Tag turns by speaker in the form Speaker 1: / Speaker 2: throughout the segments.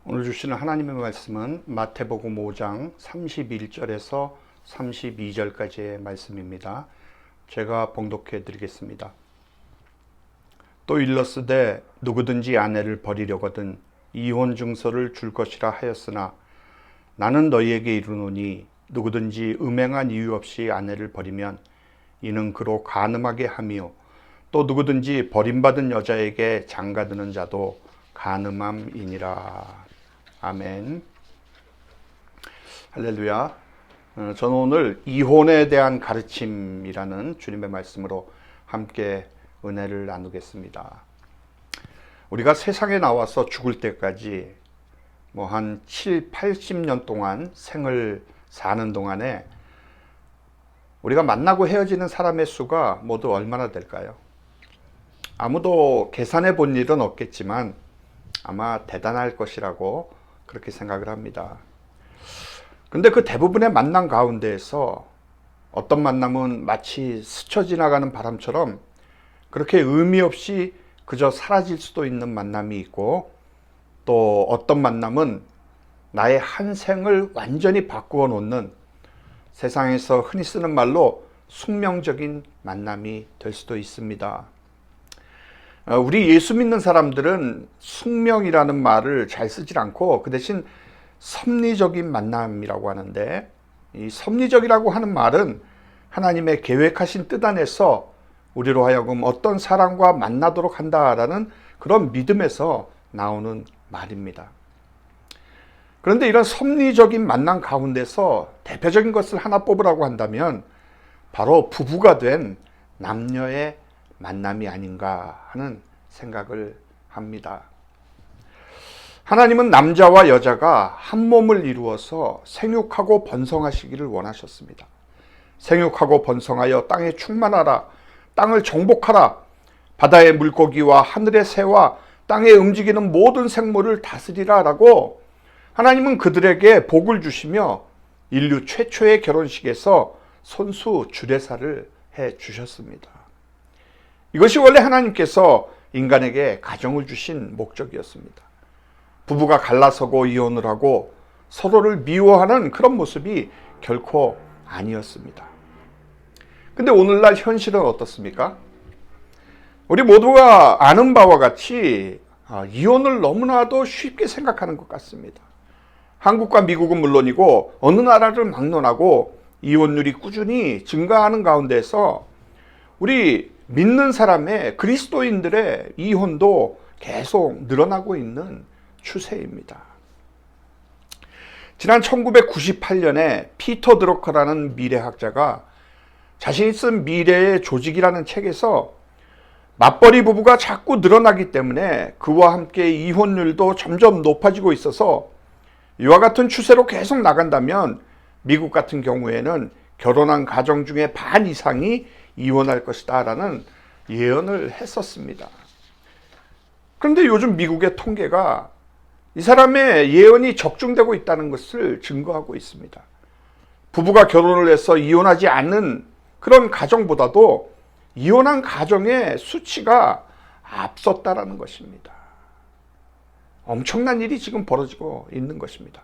Speaker 1: 오늘 주시는 하나님의 말씀은 마태복음 5장 31절에서 32절까지의 말씀입니다. 제가 봉독해 드리겠습니다. 또 일렀으되 누구든지 아내를 버리려거든 이혼 증서를 줄 것이라 하였으나 나는 너희에게 이르노니 누구든지 음행한 이유 없이 아내를 버리면 이는 그로 간음하게 하며 또 누구든지 버림받은 여자에게 장가드는 자도 간음함이니라. 아멘. 할렐루야. 저는 오늘 이혼에 대한 가르침이라는 주님의 말씀으로 함께 은혜를 나누겠습니다. 우리가 세상에 나와서 죽을 때까지 한 7, 80년 동안 생을 사는 동안에 우리가 만나고 헤어지는 사람의 수가 모두 얼마나 될까요? 아무도 계산해 본 일은 없겠지만 아마 대단할 것이라고 그렇게 생각을 합니다. 근데 그 대부분의 만남 가운데에서 어떤 만남은 마치 스쳐 지나가는 바람처럼 그렇게 의미 없이 그저 사라질 수도 있는 만남이 있고, 또 어떤 만남은 나의 한 생을 완전히 바꾸어 놓는, 세상에서 흔히 쓰는 말로 숙명적인 만남이 될 수도 있습니다. 우리 예수 믿는 사람들은 숙명이라는 말을 잘 쓰질 않고 그 대신 섭리적인 만남이라고 하는데, 이 섭리적이라고 하는 말은 하나님의 계획하신 뜻 안에서 우리로 하여금 어떤 사람과 만나도록 한다라는 그런 믿음에서 나오는 말입니다. 그런데 이런 섭리적인 만남 가운데서 대표적인 것을 하나 뽑으라고 한다면 바로 부부가 된 남녀의 만남이 아닌가 하는 생각을 합니다. 하나님은 남자와 여자가 한 몸을 이루어서 생육하고 번성하시기를 원하셨습니다. 생육하고 번성하여 땅에 충만하라, 땅을 정복하라, 바다의 물고기와 하늘의 새와 땅에 움직이는 모든 생물을 다스리라 라고 하나님은 그들에게 복을 주시며 인류 최초의 결혼식에서 손수 주례사를 해 주셨습니다. 이것이 원래 하나님께서 인간에게 가정을 주신 목적이었습니다. 부부가 갈라서고 이혼을 하고 서로를 미워하는 그런 모습이 결코 아니었습니다. 근데 오늘날 현실은 어떻습니까? 우리 모두가 아는 바와 같이 이혼을 너무나도 쉽게 생각하는 것 같습니다. 한국과 미국은 물론이고 어느 나라를 막론하고 이혼율이 꾸준히 증가하는 가운데서 우리 믿는 사람의 그리스도인들의 이혼도 계속 늘어나고 있는 추세입니다. 지난 1998년에 피터 드러커라는 미래학자가 자신이 쓴 미래의 조직이라는 책에서 맞벌이 부부가 자꾸 늘어나기 때문에 그와 함께 이혼율도 점점 높아지고 있어서 이와 같은 추세로 계속 나간다면 미국 같은 경우에는 결혼한 가정 중에 반 이상이 이혼할 것이다 라는 예언을 했었습니다. 그런데 요즘 미국의 통계가 이 사람의 예언이 적중되고 있다는 것을 증거하고 있습니다. 부부가 결혼을 해서 이혼하지 않는 그런 가정보다도 이혼한 가정의 수치가 앞섰다라는 것입니다. 엄청난 일이 지금 벌어지고 있는 것입니다.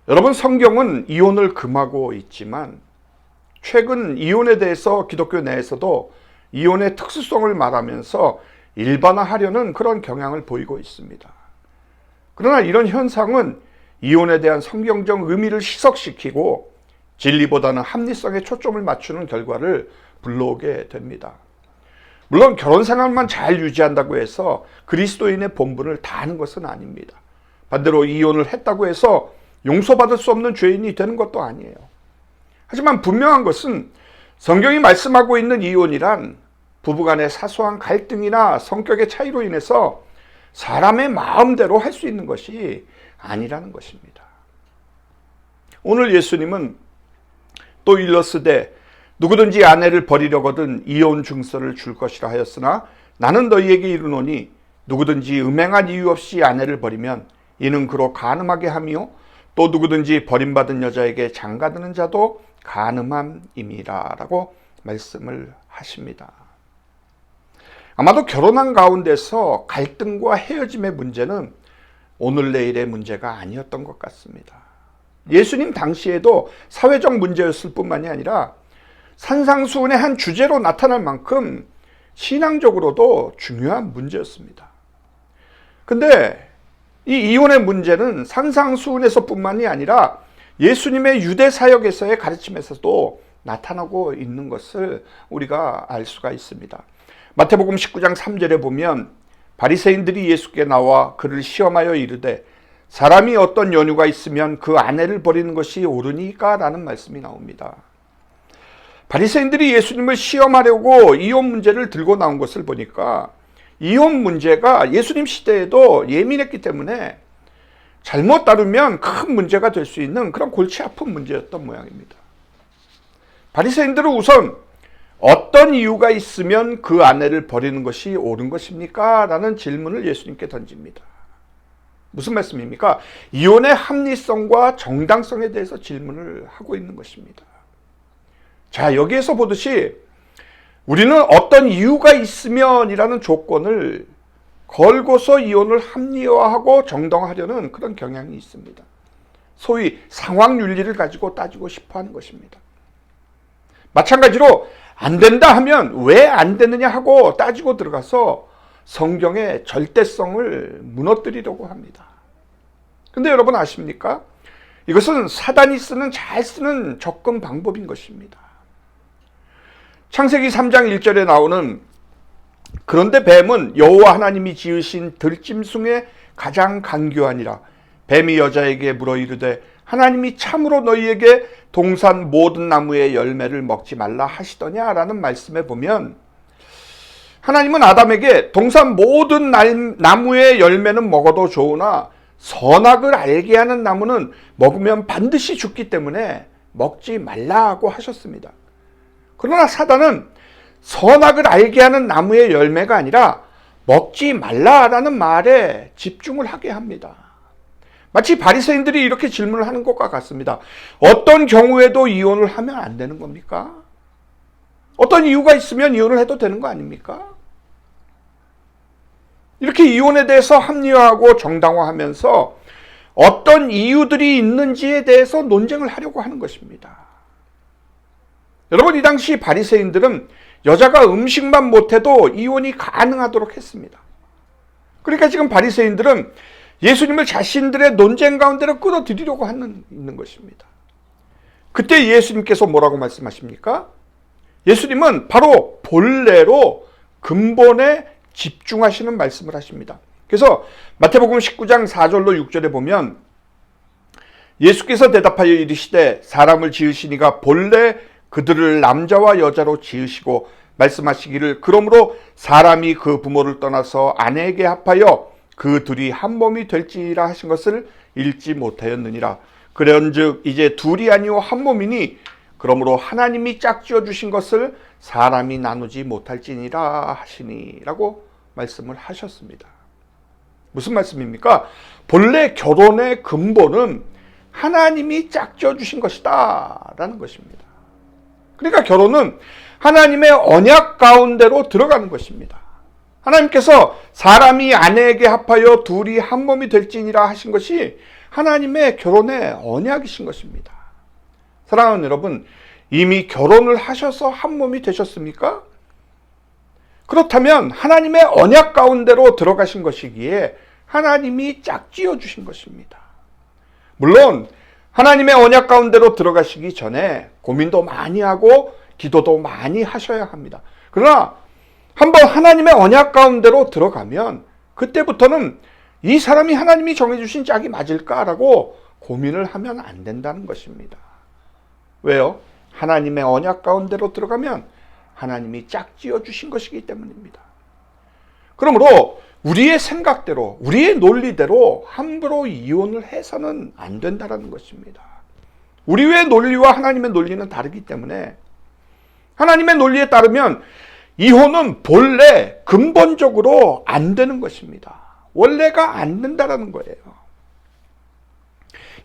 Speaker 1: 여러분, 성경은 이혼을 금하고 있지만 최근 이혼에 대해서 기독교 내에서도 이혼의 특수성을 말하면서 일반화하려는 그런 경향을 보이고 있습니다. 그러나 이런 현상은 이혼에 대한 성경적 의미를 희석시키고 진리보다는 합리성에 초점을 맞추는 결과를 불러오게 됩니다. 물론 결혼 생활만 잘 유지한다고 해서 그리스도인의 본분을 다하는 것은 아닙니다. 반대로 이혼을 했다고 해서 용서받을 수 없는 죄인이 되는 것도 아니에요. 하지만 분명한 것은 성경이 말씀하고 있는 이혼이란 부부간의 사소한 갈등이나 성격의 차이로 인해서 사람의 마음대로 할 수 있는 것이 아니라는 것입니다. 오늘 예수님은 또 일렀으되 누구든지 아내를 버리려거든 이혼 증서를 줄 것이라 하였으나 나는 너희에게 이르노니 누구든지 음행한 이유 없이 아내를 버리면 이는 그로 간음하게 하며 또 누구든지 버림받은 여자에게 장가드는 자도 간음함임이라 라고 말씀을 하십니다. 아마도 결혼한 가운데서 갈등과 헤어짐의 문제는 오늘 내일의 문제가 아니었던 것 같습니다. 예수님 당시에도 사회적 문제였을 뿐만이 아니라 산상수훈의 한 주제로 나타날 만큼 신앙적으로도 중요한 문제였습니다. 근데 이 이혼의 문제는 산상수훈에서 뿐만이 아니라 예수님의 유대 사역에서의 가르침에서도 나타나고 있는 것을 우리가 알 수가 있습니다. 마태복음 19장 3절에 보면 바리새인들이 예수께 나와 그를 시험하여 이르되 사람이 어떤 연유가 있으면 그 아내를 버리는 것이 옳으니까? 라는 말씀이 나옵니다. 바리새인들이 예수님을 시험하려고 이혼 문제를 들고 나온 것을 보니까 이혼 문제가 예수님 시대에도 예민했기 때문에 잘못 다루면 큰 문제가 될 수 있는 그런 골치 아픈 문제였던 모양입니다. 바리새인들은 우선 어떤 이유가 있으면 그 아내를 버리는 것이 옳은 것입니까? 라는 질문을 예수님께 던집니다. 무슨 말씀입니까? 이혼의 합리성과 정당성에 대해서 질문을 하고 있는 것입니다. 자, 여기에서 보듯이 우리는 어떤 이유가 있으면이라는 조건을 걸고서 이혼을 합리화하고 정당화하려는 그런 경향이 있습니다. 소위 상황윤리를 가지고 따지고 싶어 하는 것입니다. 마찬가지로 안 된다 하면 왜 안 되느냐 하고 따지고 들어가서 성경의 절대성을 무너뜨리려고 합니다. 근데 여러분 아십니까? 이것은 사단이 잘 쓰는 접근 방법인 것입니다. 창세기 3장 1절에 나오는 그런데 뱀은 여호와 하나님이 지으신 들짐승의 가장 간교하니라. 뱀이 여자에게 물어 이르되 하나님이 참으로 너희에게 동산 모든 나무의 열매를 먹지 말라 하시더냐? 라는 말씀에 보면 하나님은 아담에게 동산 모든 나무의 열매는 먹어도 좋으나 선악을 알게 하는 나무는 먹으면 반드시 죽기 때문에 먹지 말라고 하셨습니다. 그러나 사단은 선악을 알게 하는 나무의 열매가 아니라 먹지 말라라는 말에 집중을 하게 합니다. 마치 바리새인들이 이렇게 질문을 하는 것과 같습니다. 어떤 경우에도 이혼을 하면 안 되는 겁니까? 어떤 이유가 있으면 이혼을 해도 되는 거 아닙니까? 이렇게 이혼에 대해서 합리화하고 정당화하면서 어떤 이유들이 있는지에 대해서 논쟁을 하려고 하는 것입니다. 여러분, 이 당시 바리새인들은 여자가 음식만 못해도 이혼이 가능하도록 했습니다. 그러니까 지금 바리새인들은 예수님을 자신들의 논쟁 가운데로 끌어들이려고 있는 것입니다. 그때 예수님께서 뭐라고 말씀하십니까? 예수님은 바로 본래로 근본에 집중하시는 말씀을 하십니다. 그래서 마태복음 19장 4절로 6절에 보면 예수께서 대답하여 이르시되 사람을 지으시니가 본래 그들을 남자와 여자로 지으시고 말씀하시기를 그러므로 사람이 그 부모를 떠나서 아내에게 합하여 그 둘이 한 몸이 될지니라 하신 것을 읽지 못하였느니라. 그런즉 이제 둘이 아니오 한 몸이니 그러므로 하나님이 짝지어 주신 것을 사람이 나누지 못할지니라 하시니라고 말씀을 하셨습니다. 무슨 말씀입니까? 본래 결혼의 근본은 하나님이 짝지어 주신 것이다 라는 것입니다. 그러니까 결혼은 하나님의 언약 가운데로 들어가는 것입니다. 하나님께서 사람이 아내에게 합하여 둘이 한 몸이 될지니라 하신 것이 하나님의 결혼의 언약이신 것입니다. 사랑하는 여러분, 이미 결혼을 하셔서 한 몸이 되셨습니까? 그렇다면 하나님의 언약 가운데로 들어가신 것이기에 하나님이 짝지어 주신 것입니다. 물론 하나님의 언약 가운데로 들어가시기 전에 고민도 많이 하고 기도도 많이 하셔야 합니다. 그러나 한번 하나님의 언약 가운데로 들어가면 그때부터는 이 사람이 하나님이 정해주신 짝이 맞을까라고 고민을 하면 안 된다는 것입니다. 왜요? 하나님의 언약 가운데로 들어가면 하나님이 짝지어 주신 것이기 때문입니다. 그러므로 우리의 생각대로, 우리의 논리대로 함부로 이혼을 해서는 안 된다는 것입니다. 우리의 논리와 하나님의 논리는 다르기 때문에 하나님의 논리에 따르면 이혼은 본래 근본적으로 안 되는 것입니다. 원래가 안 된다는 거예요.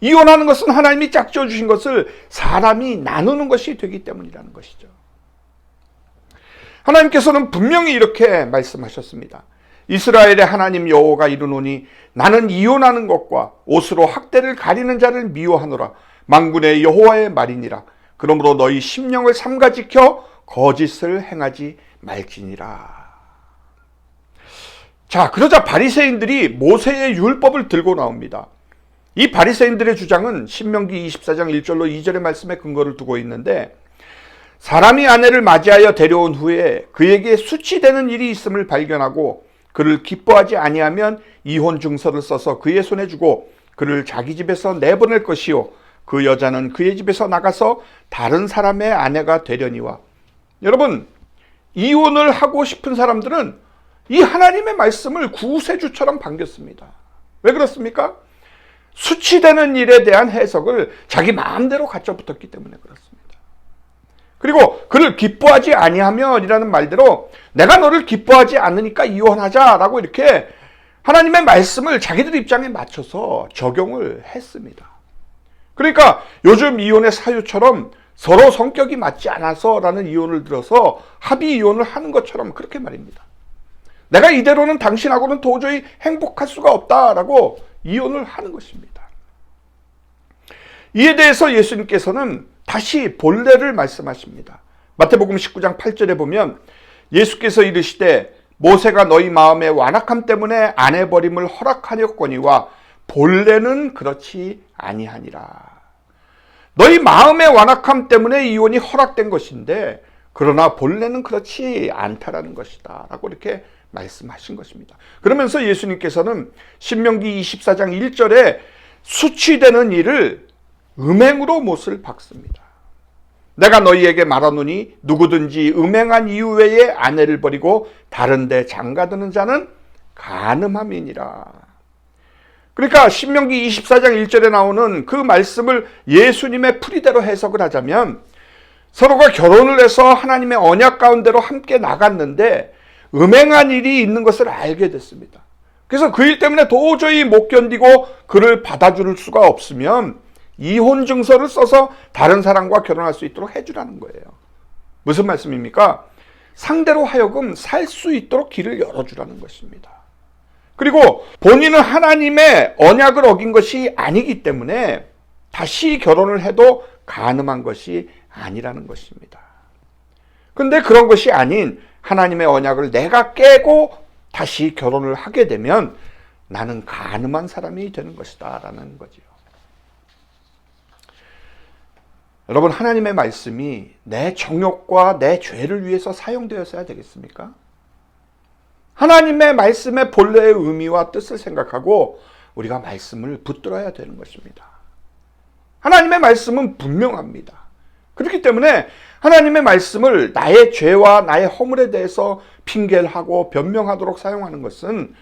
Speaker 1: 이혼하는 것은 하나님이 짝지어 주신 것을 사람이 나누는 것이 되기 때문이라는 것이죠. 하나님께서는 분명히 이렇게 말씀하셨습니다. 이스라엘의 하나님 여호와가 이르노니 나는 이혼하는 것과 옷으로 학대를 가리는 자를 미워하노라. 만군의 여호와의 말이니라. 그러므로 너희 심령을 삼가 지켜 거짓을 행하지 말지니라. 자, 그러자 바리새인들이 모세의 율법을 들고 나옵니다. 이 바리새인들의 주장은 신명기 24장 1절로 2절의 말씀에 근거를 두고 있는데, 사람이 아내를 맞이하여 데려온 후에 그에게 수치되는 일이 있음을 발견하고 그를 기뻐하지 아니하면 이혼 증서를 써서 그의 손에 주고 그를 자기 집에서 내보낼 것이요 그 여자는 그의 집에서 나가서 다른 사람의 아내가 되려니와. 여러분, 이혼을 하고 싶은 사람들은 이 하나님의 말씀을 구세주처럼 반겼습니다. 왜 그렇습니까? 수치되는 일에 대한 해석을 자기 마음대로 갖춰 붙었기 때문에 그렇습니다. 그리고 그를 기뻐하지 아니하면이라는 말대로 내가 너를 기뻐하지 않으니까 이혼하자라고 이렇게 하나님의 말씀을 자기들 입장에 맞춰서 적용을 했습니다. 그러니까 요즘 이혼의 사유처럼 서로 성격이 맞지 않아서라는 이혼을 들어서 합의 이혼을 하는 것처럼 그렇게 말입니다. 내가 이대로는 당신하고는 도저히 행복할 수가 없다라고 이혼을 하는 것입니다. 이에 대해서 예수님께서는 다시 본래를 말씀하십니다. 마태복음 19장 8절에 보면 예수께서 이르시되 모세가 너희 마음의 완악함 때문에 아내 버림을 허락하였거니와 본래는 그렇지 아니하니라. 너희 마음의 완악함 때문에 이혼이 허락된 것인데 그러나 본래는 그렇지 않다라는 것이다 라고 이렇게 말씀하신 것입니다. 그러면서 예수님께서는 신명기 24장 1절에 수치되는 일을 음행으로 못을 박습니다. 내가 너희에게 말하노니 누구든지 음행한 이유 외에 아내를 버리고 다른 데 장가드는 자는 간음함이니라. 그러니까 신명기 24장 1절에 나오는 그 말씀을 예수님의 풀이대로 해석을 하자면 서로가 결혼을 해서 하나님의 언약 가운데로 함께 나갔는데 음행한 일이 있는 것을 알게 됐습니다. 그래서 그 일 때문에 도저히 못 견디고 그를 받아줄 수가 없으면 이혼 증서를 써서 다른 사람과 결혼할 수 있도록 해주라는 거예요. 무슨 말씀입니까? 상대로 하여금 살 수 있도록 길을 열어주라는 것입니다. 그리고 본인은 하나님의 언약을 어긴 것이 아니기 때문에 다시 결혼을 해도 간음한 것이 아니라는 것입니다. 근데 그런 것이 아닌 하나님의 언약을 내가 깨고 다시 결혼을 하게 되면 나는 간음한 사람이 되는 것이다 라는 거죠. 여러분, 하나님의 말씀이 내 정욕과 내 죄를 위해서 사용되었어야 되겠습니까? 하나님의 말씀의 본래의 의미와 뜻을 생각하고 우리가 말씀을 붙들어야 되는 것입니다. 하나님의 말씀은 분명합니다. 그렇기 때문에 하나님의 말씀을 나의 죄와 나의 허물에 대해서 핑계를 하고 변명하도록 사용하는 것은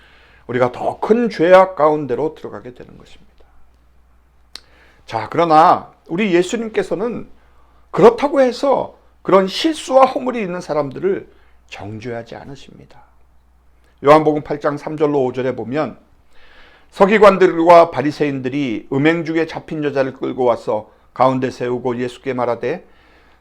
Speaker 1: 우리가 더 큰 죄악 가운데로 들어가게 되는 것입니다. 자, 그러나 우리 예수님께서는 그렇다고 해서 그런 실수와 허물이 있는 사람들을 정죄하지 않으십니다. 요한복음 8장 3절로 5절에 보면 서기관들과 바리새인들이 음행 중에 잡힌 여자를 끌고 와서 가운데 세우고 예수께 말하되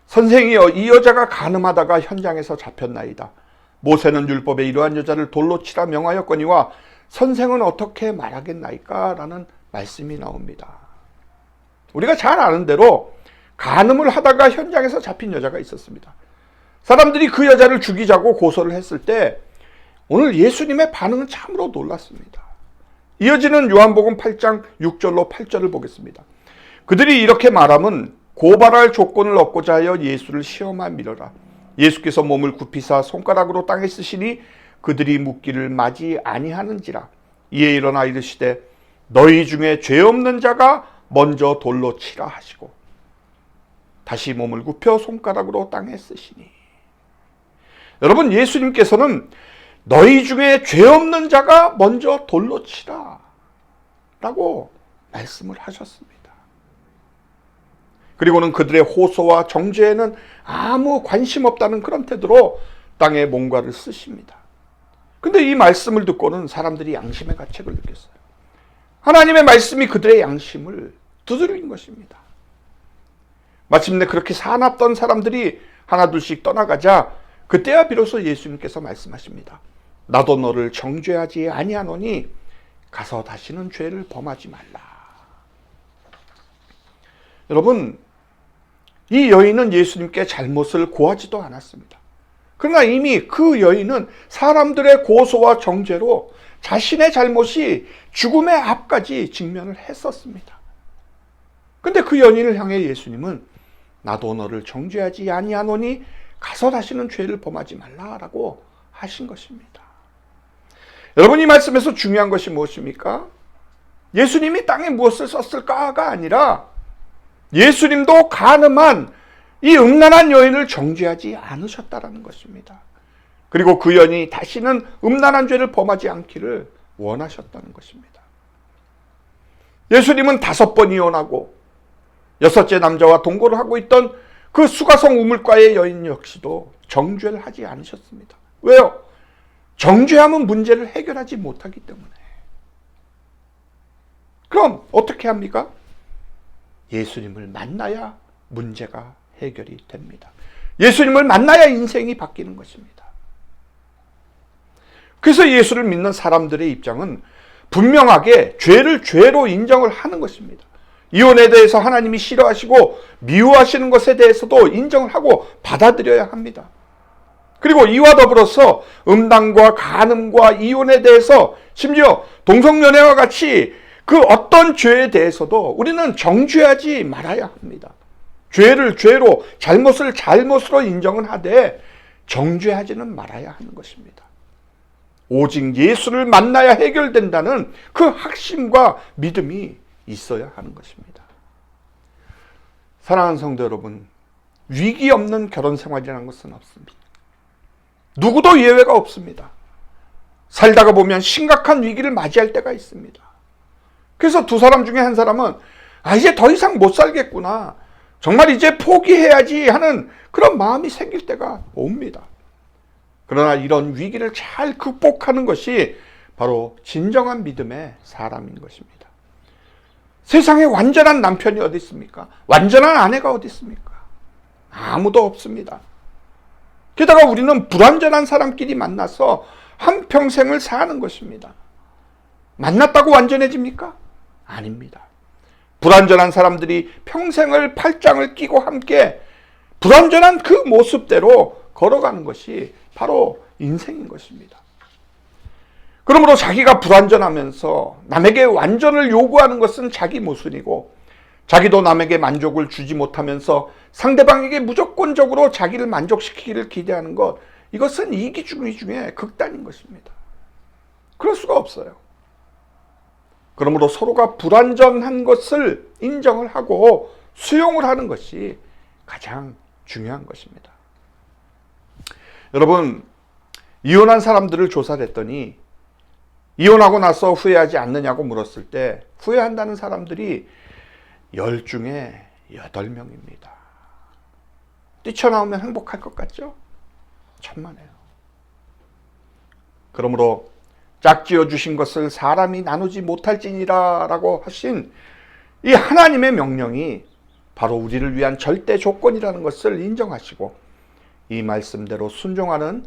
Speaker 1: 선생이여, 이 여자가 간음하다가 현장에서 잡혔나이다. 모세는 율법에 이러한 여자를 돌로 치라 명하였거니와 선생은 어떻게 말하겠나이까? 라는 말씀이 나옵니다. 우리가 잘 아는 대로 간음을 하다가 현장에서 잡힌 여자가 있었습니다. 사람들이 그 여자를 죽이자고 고소를 했을 때 오늘 예수님의 반응은 참으로 놀랐습니다. 이어지는 요한복음 8장 6절로 8절을 보겠습니다. 그들이 이렇게 말함은 고발할 조건을 얻고자 하여 예수를 시험하미러라. 예수께서 몸을 굽히사 손가락으로 땅에 쓰시니 그들이 묻기를 마지 아니하는지라. 이에 일어나 이르시되 너희 중에 죄 없는 자가 먼저 돌로 치라 하시고 다시 몸을 굽혀 손가락으로 땅에 쓰시니. 여러분, 예수님께서는 너희 중에 죄 없는 자가 먼저 돌로 치라 라고 말씀을 하셨습니다. 그리고는 그들의 호소와 정죄에는 아무 관심 없다는 그런 태도로 땅에 뭔가를 쓰십니다. 근데 이 말씀을 듣고는 사람들이 양심의 가책을 느꼈어요. 하나님의 말씀이 그들의 양심을 두드린 것입니다. 마침내 그렇게 사납던 사람들이 하나둘씩 떠나가자 그때야 비로소 예수님께서 말씀하십니다. 나도 너를 정죄하지 아니하노니 가서 다시는 죄를 범하지 말라. 여러분, 이 여인은 예수님께 잘못을 고하지도 않았습니다. 그러나 이미 그 여인은 사람들의 고소와 정죄로 자신의 잘못이 죽음의 앞까지 직면을 했었습니다. 근데 그 여인을 향해 예수님은 나도 너를 정죄하지 아니하노니 가서 다시는 죄를 범하지 말라라고 하신 것입니다. 여러분, 이 말씀에서 중요한 것이 무엇입니까? 예수님이 땅에 무엇을 썼을까가 아니라 예수님도 가늠한 이 음란한 여인을 정죄하지 않으셨다라는 것입니다. 그리고 그 여인이 다시는 음란한 죄를 범하지 않기를 원하셨다는 것입니다. 예수님은 5번 이혼하고 6째 남자와 동거를 하고 있던 그 수가성 우물가의 여인 역시도 정죄를 하지 않으셨습니다. 왜요? 정죄하면 문제를 해결하지 못하기 때문에. 그럼 어떻게 합니까? 예수님을 만나야 문제가 해결이 됩니다. 예수님을 만나야 인생이 바뀌는 것입니다. 그래서 예수를 믿는 사람들의 입장은 분명하게 죄를 죄로 인정을 하는 것입니다. 이혼에 대해서 하나님이 싫어하시고 미워하시는 것에 대해서도 인정을 하고 받아들여야 합니다. 그리고 이와 더불어서 음란과 간음과 이혼에 대해서 심지어 동성연애와 같이 그 어떤 죄에 대해서도 우리는 정죄하지 말아야 합니다. 죄를 죄로, 잘못을 잘못으로 인정은 하되 정죄하지는 말아야 하는 것입니다. 오직 예수를 만나야 해결된다는 그 확신과 믿음이 있어야 하는 것입니다. 사랑하는 성도 여러분, 위기 없는 결혼 생활이라는 것은 없습니다. 누구도 예외가 없습니다. 살다가 보면 심각한 위기를 맞이할 때가 있습니다. 그래서 두 사람 중에 한 사람은 이제 더 이상 못 살겠구나, 정말 이제 포기해야지 하는 그런 마음이 생길 때가 옵니다. 그러나 이런 위기를 잘 극복하는 것이 바로 진정한 믿음의 사람인 것입니다. 세상에 완전한 남편이 어디 있습니까? 완전한 아내가 어디 있습니까? 아무도 없습니다. 게다가 우리는 불완전한 사람끼리 만나서 한평생을 사는 것입니다. 만났다고 완전해집니까? 아닙니다. 불완전한 사람들이 평생을 팔짱을 끼고 함께 불완전한 그 모습대로 걸어가는 것이 바로 인생인 것입니다. 그러므로 자기가 불완전하면서 남에게 완전을 요구하는 것은 자기 모순이고, 자기도 남에게 만족을 주지 못하면서 상대방에게 무조건적으로 자기를 만족시키기를 기대하는 것, 이것은 이기주의 중에 극단인 것입니다. 그럴 수가 없어요. 그러므로 서로가 불완전한 것을 인정을 하고 수용을 하는 것이 가장 중요한 것입니다. 여러분, 이혼한 사람들을 조사를 했더니 이혼하고 나서 후회하지 않느냐고 물었을 때 후회한다는 사람들이 10 중에 8명입니다. 뛰쳐나오면 행복할 것 같죠? 천만에요. 그러므로 짝지어 주신 것을 사람이 나누지 못할지니라 라고 하신 이 하나님의 명령이 바로 우리를 위한 절대 조건이라는 것을 인정하시고 이 말씀대로 순종하는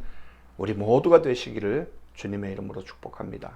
Speaker 1: 우리 모두가 되시기를 주님의 이름으로 축복합니다.